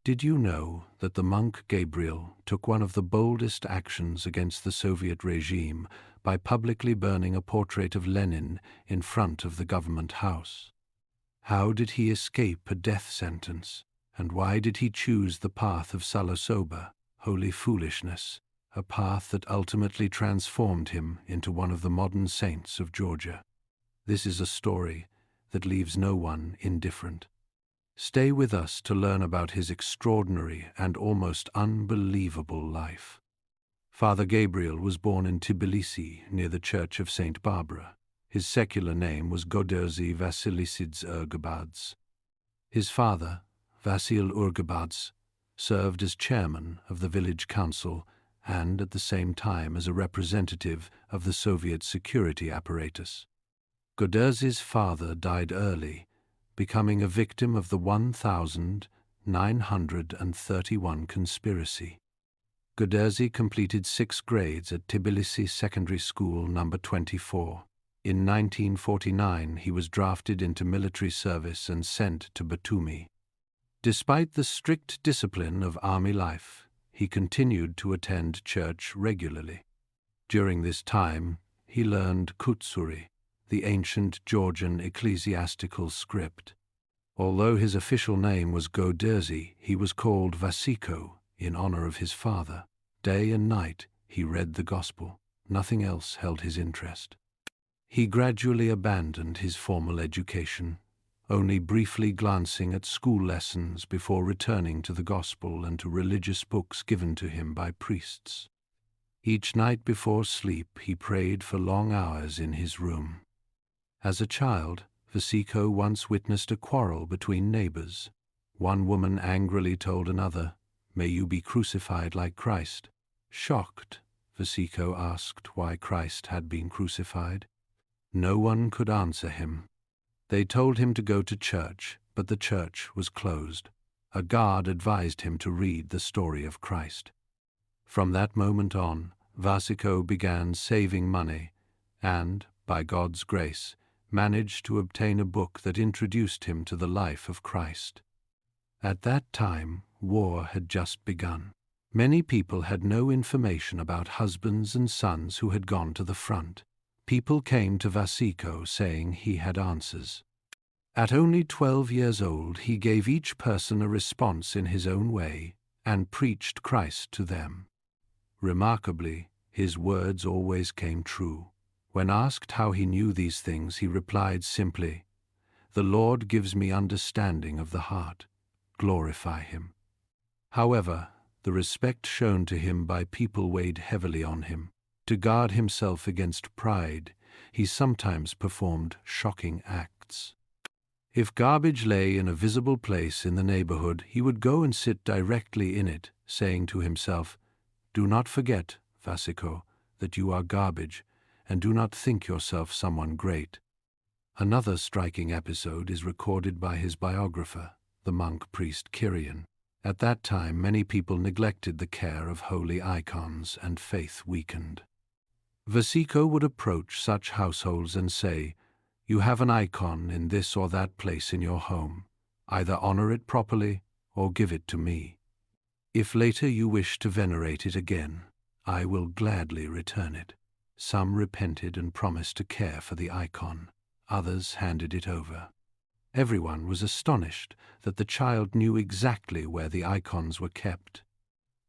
Did you know that the monk Gabriel took one of the boldest actions against the Soviet regime by publicly burning a portrait of Lenin in front of the government house? How did he escape a death sentence, and why did he choose the path of Salasoba, holy foolishness, a path that ultimately transformed him into one of the modern saints of Georgia? This is a story that leaves no one indifferent. Stay with us to learn about his extraordinary and almost unbelievable life. Father Gabriel was born in Tbilisi, near the Church of St. Barbara. His secular name was Goderzi Vasilisidze Urgabads. His father, Vasil Urgabads, served as chairman of the village council and at the same time as a representative of the Soviet security apparatus. Goderzi's father died early, becoming a victim of the 1931 conspiracy. Goderzi completed 6 grades at Tbilisi Secondary School No. 24. In 1949, he was drafted into military service and sent to Batumi. Despite the strict discipline of army life, he continued to attend church regularly. During this time, he learned Kutsuri, the ancient Georgian ecclesiastical script. Although his official name was Goderzi, he was called Vasiko in honor of his father. Day and night he read the gospel. Nothing else held his interest. He gradually abandoned his formal education, only briefly glancing at school lessons before returning to the gospel and to religious books given to him by priests. Each night before sleep he prayed for long hours in his room. As a child, Vasiko once witnessed a quarrel between neighbors. One woman angrily told another, "May you be crucified like Christ." Shocked, Vasiko asked why Christ had been crucified. No one could answer him. They told him to go to church, but the church was closed. A guard advised him to read the story of Christ. From that moment on, Vasiko began saving money and, by God's grace, managed to obtain a book that introduced him to the life of Christ. At that time, war had just begun. Many people had no information about husbands and sons who had gone to the front. People came to Vasiko saying he had answers. At only 12 years old, he gave each person a response in his own way and preached Christ to them. Remarkably, his words always came true. When asked how he knew these things, he replied simply, "The Lord gives me understanding of the heart. Glorify him." However, the respect shown to him by people weighed heavily on him. To guard himself against pride, he sometimes performed shocking acts. If garbage lay in a visible place in the neighborhood, he would go and sit directly in it, saying to himself, "Do not forget, Vasiko, that you are garbage, and do not think yourself someone great." Another striking episode is recorded by his biographer, the monk priest Kirian. At that time, many people neglected the care of holy icons, and faith weakened. Vasiko would approach such households and say, "You have an icon in this or that place in your home. Either honor it properly or give it to me. If later you wish to venerate it again, I will gladly return it." Some repented and promised to care for the icon. Others handed it over. Everyone was astonished that the child knew exactly where the icons were kept.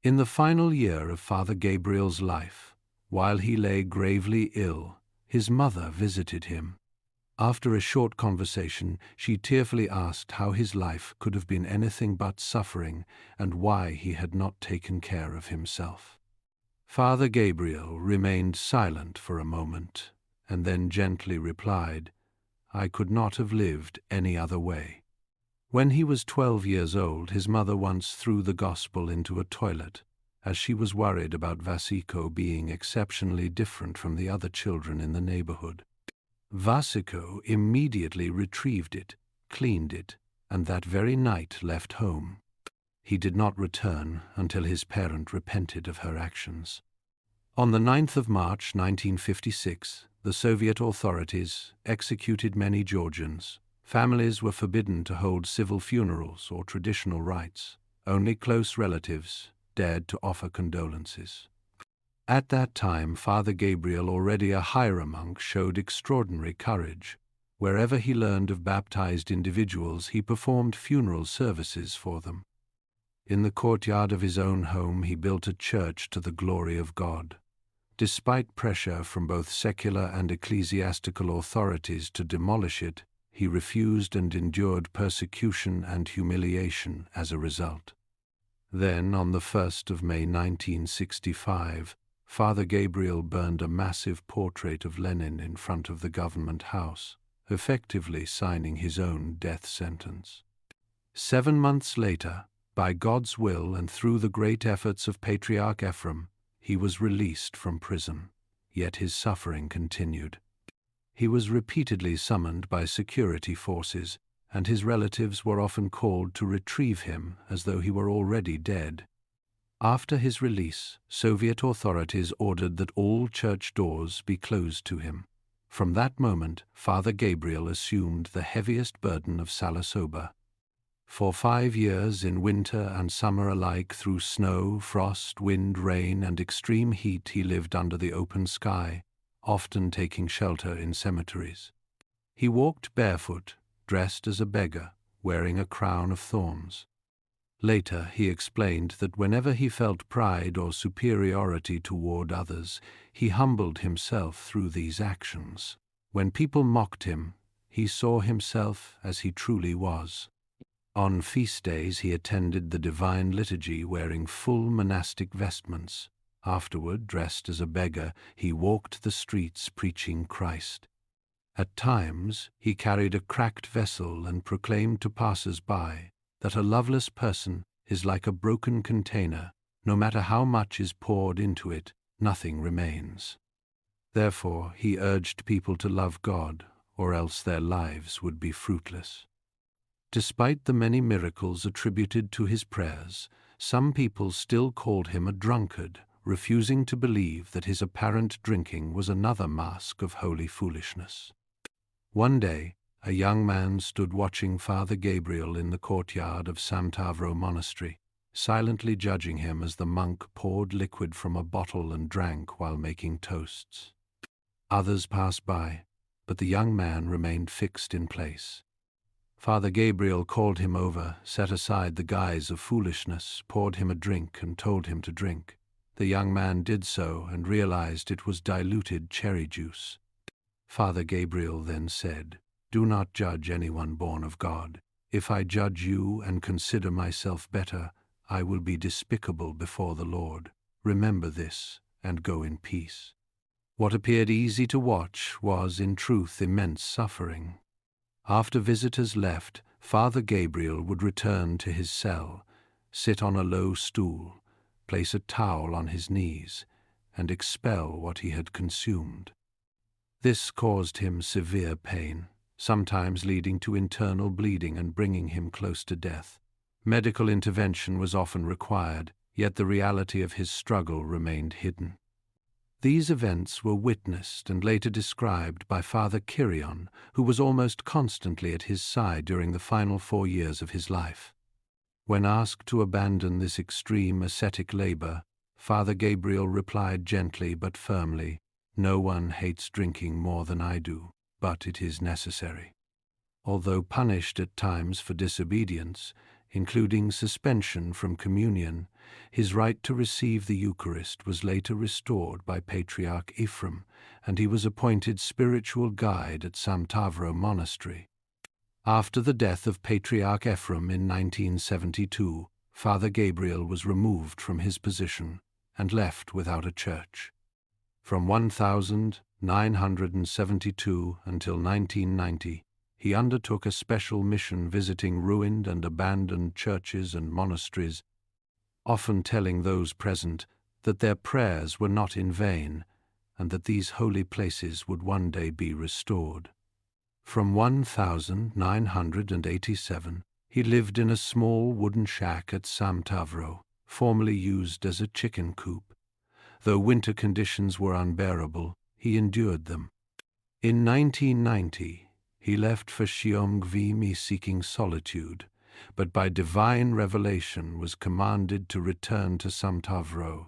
In the final year of Father Gabriel's life, while he lay gravely ill, his mother visited him. After a short conversation, she tearfully asked how his life could have been anything but suffering and why he had not taken care of himself. Father Gabriel remained silent for a moment, and then gently replied, "I could not have lived any other way." When he was 12 years old, his mother once threw the gospel into a toilet, as she was worried about Vasiko being exceptionally different from the other children in the neighborhood. Vasiko immediately retrieved it, cleaned it, and that very night left home. He did not return until his parent repented of her actions. On the 9th of March 1956, the Soviet authorities executed many Georgians. Families were forbidden to hold civil funerals or traditional rites. Only close relatives dared to offer condolences. At that time, Father Gabriel, already a hieromonk, showed extraordinary courage. Wherever he learned of baptized individuals, he performed funeral services for them. In the courtyard of his own home, he built a church to the glory of God. Despite pressure from both secular and ecclesiastical authorities to demolish it, he refused and endured persecution and humiliation as a result. Then, on the 1st of May 1965, Father Gabriel burned a massive portrait of Lenin in front of the government house, effectively signing his own death sentence. 7 months later, by God's will and through the great efforts of Patriarch Ephraim, he was released from prison, yet his suffering continued. He was repeatedly summoned by security forces, and his relatives were often called to retrieve him as though he were already dead. After his release, Soviet authorities ordered that all church doors be closed to him. From that moment, Father Gabriel assumed the heaviest burden of Salasoba. For 5 years, in winter and summer alike, through snow, frost, wind, rain, and extreme heat, he lived under the open sky, often taking shelter in cemeteries. He walked barefoot, dressed as a beggar, wearing a crown of thorns. Later, he explained that whenever he felt pride or superiority toward others, he humbled himself through these actions. When people mocked him, he saw himself as he truly was. On feast days, he attended the Divine Liturgy wearing full monastic vestments. Afterward, dressed as a beggar, he walked the streets preaching Christ. At times, he carried a cracked vessel and proclaimed to passers-by that a loveless person is like a broken container. No matter how much is poured into it, nothing remains. Therefore, he urged people to love God, or else their lives would be fruitless. Despite the many miracles attributed to his prayers, some people still called him a drunkard, refusing to believe that his apparent drinking was another mask of holy foolishness. One day, a young man stood watching Father Gabriel in the courtyard of Samtavro Monastery, silently judging him as the monk poured liquid from a bottle and drank while making toasts. Others passed by, but the young man remained fixed in place. Father Gabriel called him over, set aside the guise of foolishness, poured him a drink, and told him to drink. The young man did so and realized it was diluted cherry juice. Father Gabriel then said, "Do not judge anyone born of God. If I judge you and consider myself better, I will be despicable before the Lord. Remember this and go in peace." What appeared easy to watch was, in truth, immense suffering. After visitors left, Father Gabriel would return to his cell, sit on a low stool, place a towel on his knees, and expel what he had consumed. This caused him severe pain, sometimes leading to internal bleeding and bringing him close to death. Medical intervention was often required, yet the reality of his struggle remained hidden. These events were witnessed and later described by Father Kyrion, who was almost constantly at his side during the final 4 years of his life. When asked to abandon this extreme ascetic labor, Father Gabriel replied gently but firmly, "No one hates drinking more than I do, but it is necessary." Although punished at times for disobedience, including suspension from communion, his right to receive the Eucharist was later restored by Patriarch Ephraim, and he was appointed spiritual guide at Samtavro Monastery. After the death of Patriarch Ephraim in 1972, Father Gabriel was removed from his position and left without a church. From 1972 until 1990, he undertook a special mission visiting ruined and abandoned churches and monasteries, often telling those present that their prayers were not in vain and that these holy places would one day be restored. From 1987, he lived in a small wooden shack at Samtavro, formerly used as a chicken coop. Though winter conditions were unbearable, he endured them. In 1990, he left for Shiomgvimi seeking solitude, but by divine revelation was commanded to return to Samtavro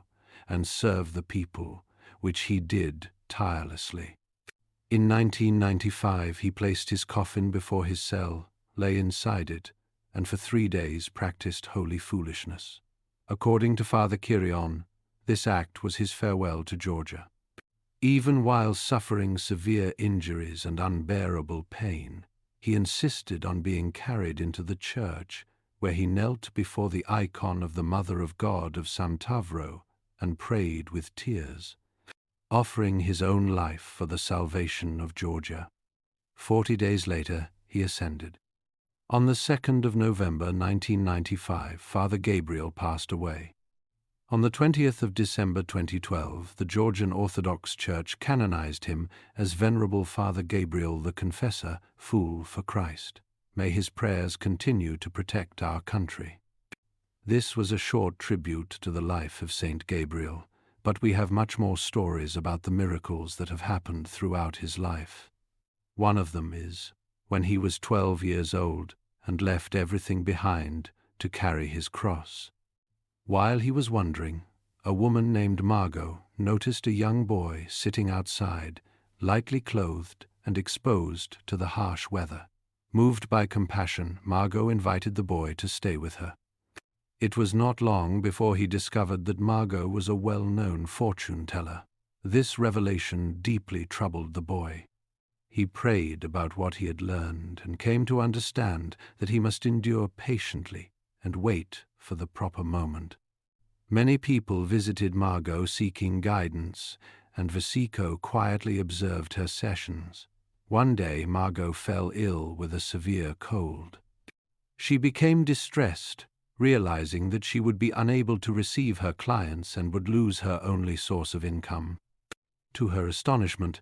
and serve the people, which he did tirelessly. In 1995 he placed his coffin before his cell, lay inside it, and for 3 days practiced holy foolishness. According to Father Kyrion, this act was his farewell to Georgia. Even while suffering severe injuries and unbearable pain, he insisted on being carried into the church, where he knelt before the icon of the Mother of God of Samtavro and prayed with tears, offering his own life for the salvation of Georgia. 40 days later, he ascended. On the 2nd of November 1995, Father Gabriel passed away. On the 20th of December 2012, the Georgian Orthodox Church canonized him as Venerable Father Gabriel the Confessor, Fool for Christ. May his prayers continue to protect our country. This was a short tribute to the life of Saint Gabriel, but we have much more stories about the miracles that have happened throughout his life. One of them is when he was 12 years old and left everything behind to carry his cross. While he was wandering, a woman named Margot noticed a young boy sitting outside, lightly clothed and exposed to the harsh weather. Moved by compassion, Margot invited the boy to stay with her. It was not long before he discovered that Margot was a well-known fortune-teller. This revelation deeply troubled the boy. He prayed about what he had learned and came to understand that he must endure patiently and wait for the proper moment. Many people visited Margot seeking guidance, and Vasico quietly observed her sessions. One day Margot fell ill with a severe cold. She became distressed, realizing that she would be unable to receive her clients and would lose her only source of income. To her astonishment,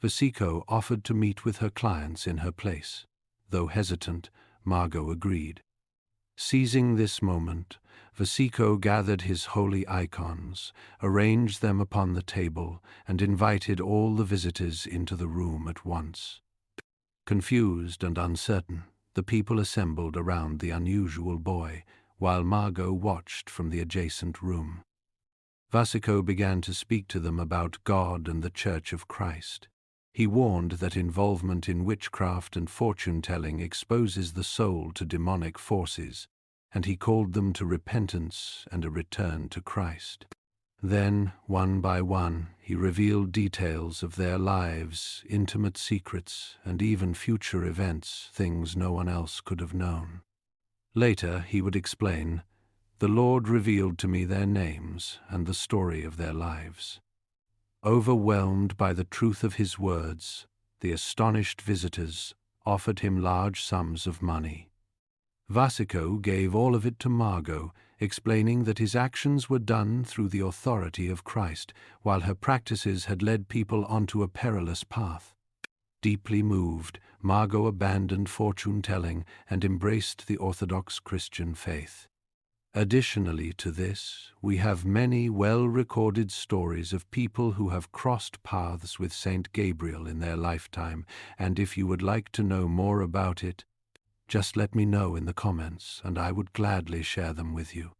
Vasico offered to meet with her clients in her place. Though hesitant, Margot agreed. Seizing this moment, Vasico gathered his holy icons, arranged them upon the table, and invited all the visitors into the room at once. Confused and uncertain, the people assembled around the unusual boy, while Margot watched from the adjacent room. Vasico began to speak to them about God and the Church of Christ. He warned that involvement in witchcraft and fortune-telling exposes the soul to demonic forces, and he called them to repentance and a return to Christ. Then, one by one, he revealed details of their lives, intimate secrets, and even future events, things no one else could have known. Later, he would explain, "The Lord revealed to me their names and the story of their lives." Overwhelmed by the truth of his words, the astonished visitors offered him large sums of money. Vasico gave all of it to Margot, explaining that his actions were done through the authority of Christ, while her practices had led people onto a perilous path. Deeply moved, Margot abandoned fortune-telling and embraced the Orthodox Christian faith. Additionally to this, we have many well-recorded stories of people who have crossed paths with Saint Gabriel in their lifetime, and if you would like to know more about it, just let me know in the comments, and I would gladly share them with you.